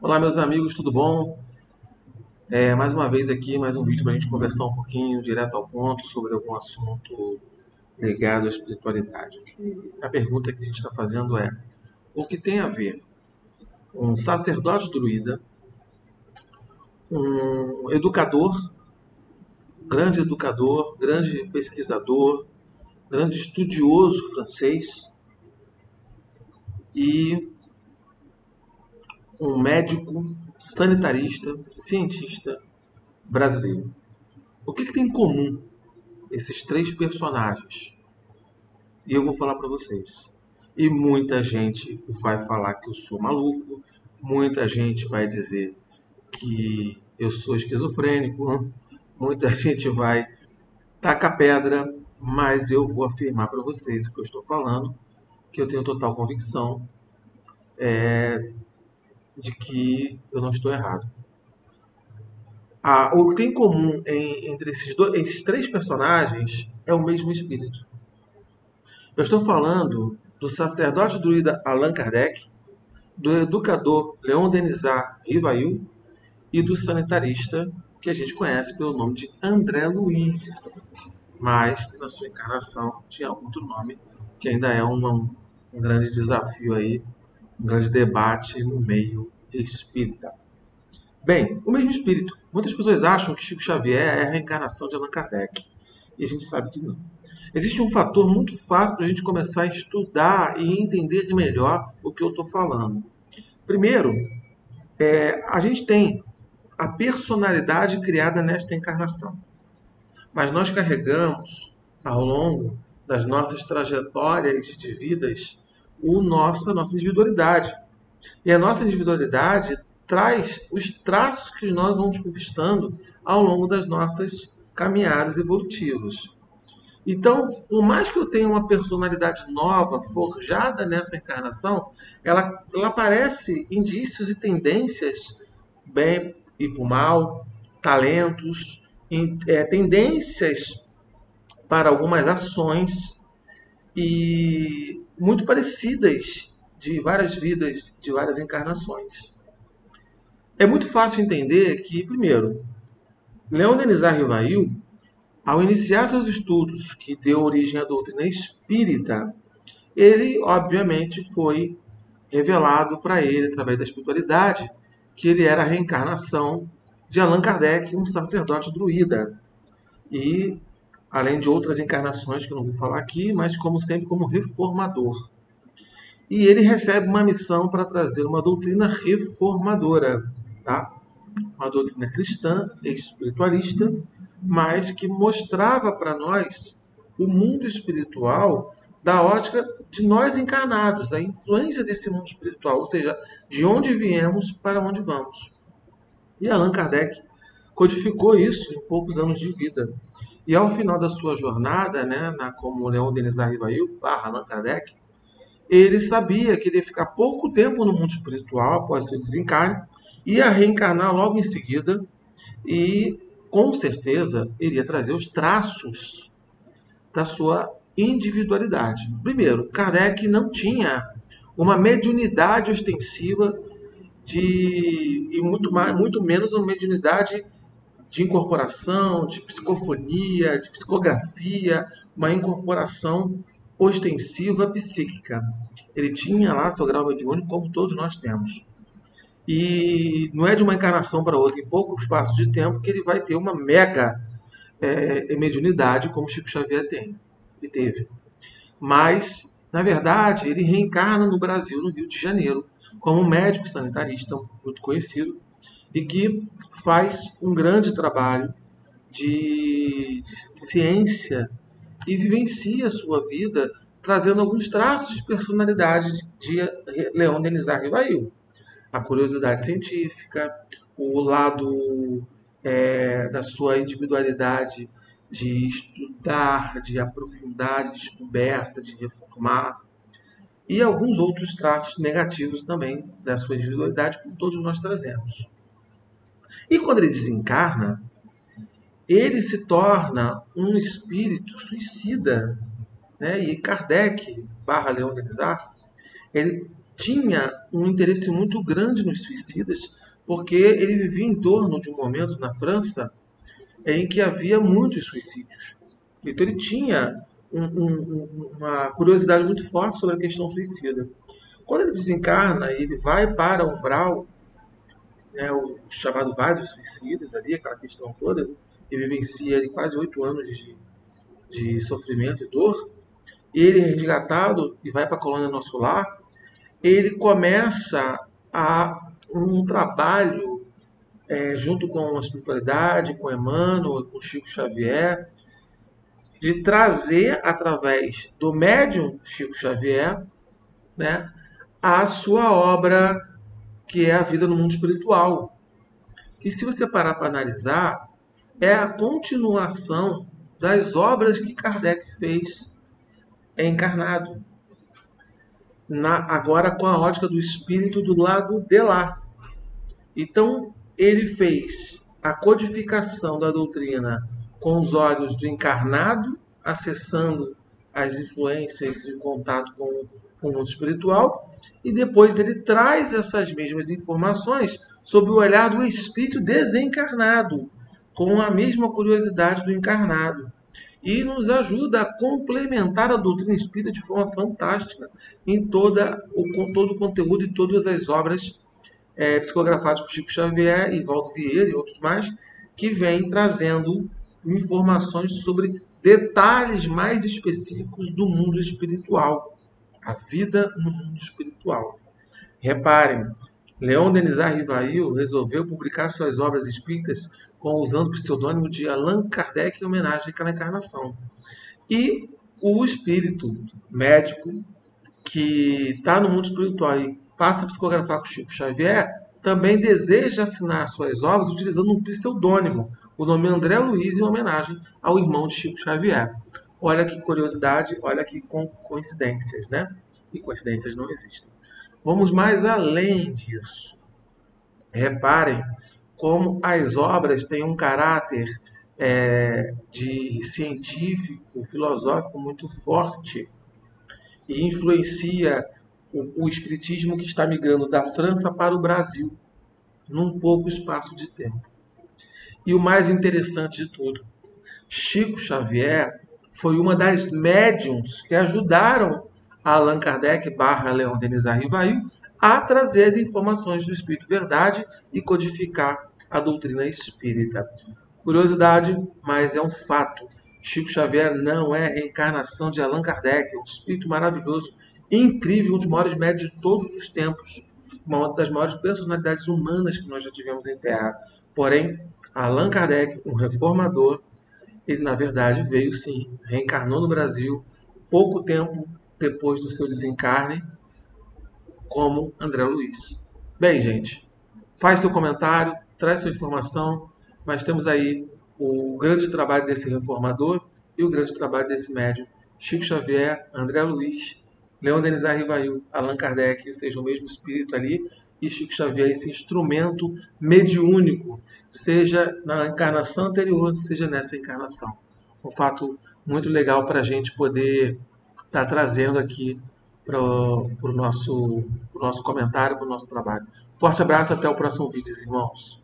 Olá, meus amigos, tudo bom? Mais uma vez aqui, mais um vídeo para a gente conversar um pouquinho, direto ao ponto, sobre algum assunto ligado à espiritualidade. A pergunta que a gente está fazendo é: o que tem a ver um sacerdote druida, um educador, grande pesquisador, grande estudioso francês e um médico, sanitarista, cientista brasileiro? O que tem em comum esses três personagens? E eu vou falar para vocês. E muita gente vai falar que eu sou maluco, muita gente vai dizer que eu sou esquizofrênico, muita gente vai tacar pedra, mas eu vou afirmar para vocês o que eu estou falando, que eu tenho total convicção de que eu não estou errado. O que tem em comum entre esses três personagens é o mesmo espírito. Eu estou falando do sacerdote druida Allan Kardec, do educador Leon Denisard Rivail e do sanitarista que a gente conhece pelo nome de André Luiz, mas que na sua encarnação tinha outro nome, que ainda é um grande desafio aí, um grande debate no meio espírita. Bem, o mesmo espírito. Muitas pessoas acham que Chico Xavier é a reencarnação de Allan Kardec, e a gente sabe que não. Existe um fator muito fácil para a gente começar a estudar e entender melhor o que eu estou falando. Primeiro, a gente tem a personalidade criada nesta encarnação. Mas nós carregamos, ao longo das nossas trajetórias de vidas, nossa individualidade. E a nossa individualidade traz os traços que nós vamos conquistando ao longo das nossas caminhadas evolutivas. Então, por mais que eu tenha uma personalidade nova, forjada nessa encarnação, ela aparece indícios e tendências, bem e para o mal, talentos, tendências para algumas ações e muito parecidas de várias vidas, de várias encarnações. É muito fácil entender que, primeiro, Leon Denisard Rivail, ao iniciar seus estudos que deu origem à doutrina espírita, ele, obviamente, foi revelado para ele, através da espiritualidade, que ele era a reencarnação de Allan Kardec, um sacerdote druida. E, além de outras encarnações que eu não vou falar aqui, mas como sempre como reformador. E ele recebe uma missão para trazer uma doutrina reformadora, tá? Uma doutrina cristã, espiritualista, mas que mostrava para nós o mundo espiritual da ótica de nós encarnados, a influência desse mundo espiritual, ou seja, de onde viemos para onde vamos. E Allan Kardec codificou isso em poucos anos de vida. E ao final da sua jornada, como Leon Denisard Rivail, Allan Kardec, ele sabia que ele ia ficar pouco tempo no mundo espiritual após seu desencarne, ia reencarnar logo em seguida e, com certeza, iria trazer os traços da sua individualidade. Primeiro, Kardec não tinha uma mediunidade ostensiva e muito menos uma mediunidade de incorporação, de psicofonia, de psicografia, uma incorporação ostensiva psíquica. Ele tinha lá seu grau mediúnico, como todos nós temos. E não é de uma encarnação para outra, em pouco espaço de tempo, que ele vai ter uma mega mediunidade, como Chico Xavier tem e teve. Mas, na verdade, ele reencarna no Brasil, no Rio de Janeiro, como um médico sanitarista muito conhecido e que faz um grande trabalho de ciência e vivencia a sua vida trazendo alguns traços de personalidade de Leon Denisard Rivail. A curiosidade científica, o lado da sua individualidade de estudar, de aprofundar, de descoberta, de reformar, e alguns outros traços negativos também da sua individualidade, como todos nós trazemos. E quando ele desencarna, ele se torna um espírito suicida, né? E Kardec, barra Leon Denisard, ele tinha um interesse muito grande nos suicidas, porque ele vivia em torno de um momento na França em que havia muitos suicídios. Então ele tinha uma curiosidade muito forte sobre a questão suicida. Quando ele desencarna, ele vai para o umbral, né, o chamado Vale dos Suicidas, ali, aquela questão toda, e vivencia ali, quase 8 anos de sofrimento e dor. E ele é resgatado e vai para a colônia Nosso Lar. Ele começa um trabalho junto com a espiritualidade, com Emmanuel, com Chico Xavier, de trazer, através do médium Chico Xavier, né, a sua obra, que é A Vida no Mundo Espiritual. E se você parar para analisar, é a continuação das obras que Kardec fez encarnado. Agora com a ótica do espírito do lado de lá. Então, ele fez a codificação da doutrina com os olhos do encarnado, acessando as influências de contato com o mundo espiritual, e depois ele traz essas mesmas informações sob o olhar do espírito desencarnado, com a mesma curiosidade do encarnado. E nos ajuda a complementar a doutrina espírita de forma fantástica em todo o conteúdo e todas as obras psicografadas por Chico Xavier e Valdo Vieira e outros mais, que vêm trazendo informações sobre detalhes mais específicos do mundo espiritual, a vida no mundo espiritual. Reparem, Leon Denisard Rivail resolveu publicar suas obras espíritas usando o pseudônimo de Allan Kardec em homenagem àquela encarnação. E o espírito médico que está no mundo espiritual e passa a psicografar com Chico Xavier também deseja assinar suas obras utilizando um pseudônimo, o nome André Luiz, em homenagem ao irmão de Chico Xavier. Olha que curiosidade, olha que coincidências, né? E coincidências não existem. Vamos mais além disso. Reparem como as obras têm um caráter de científico, filosófico muito forte e influencia o espiritismo que está migrando da França para o Brasil num pouco espaço de tempo. E o mais interessante de tudo, Chico Xavier foi uma das médiums que ajudaram a Allan Kardec barra Leon Denisard Rivail a trazer as informações do Espírito Verdade e codificar a doutrina espírita. Curiosidade, mas é um fato. Chico Xavier não é reencarnação de Allan Kardec, é um espírito maravilhoso, incrível, um dos maiores médios de todos os tempos, uma das maiores personalidades humanas que nós já tivemos em Terra. Porém, Allan Kardec, um reformador, ele na verdade veio sim, reencarnou no Brasil pouco tempo depois do seu desencarne, como André Luiz. Bem, gente, faz seu comentário, traz sua informação, mas temos aí o grande trabalho desse reformador e o grande trabalho desse médium, Chico Xavier, André Luiz, Leon Denisard Rivail, Allan Kardec, ou seja, o mesmo espírito ali, e Chico Xavier, esse instrumento mediúnico, seja na encarnação anterior, seja nessa encarnação. Um fato muito legal para a gente poder estar trazendo aqui para o nosso comentário, para o nosso trabalho. Forte abraço, até o próximo vídeo, irmãos.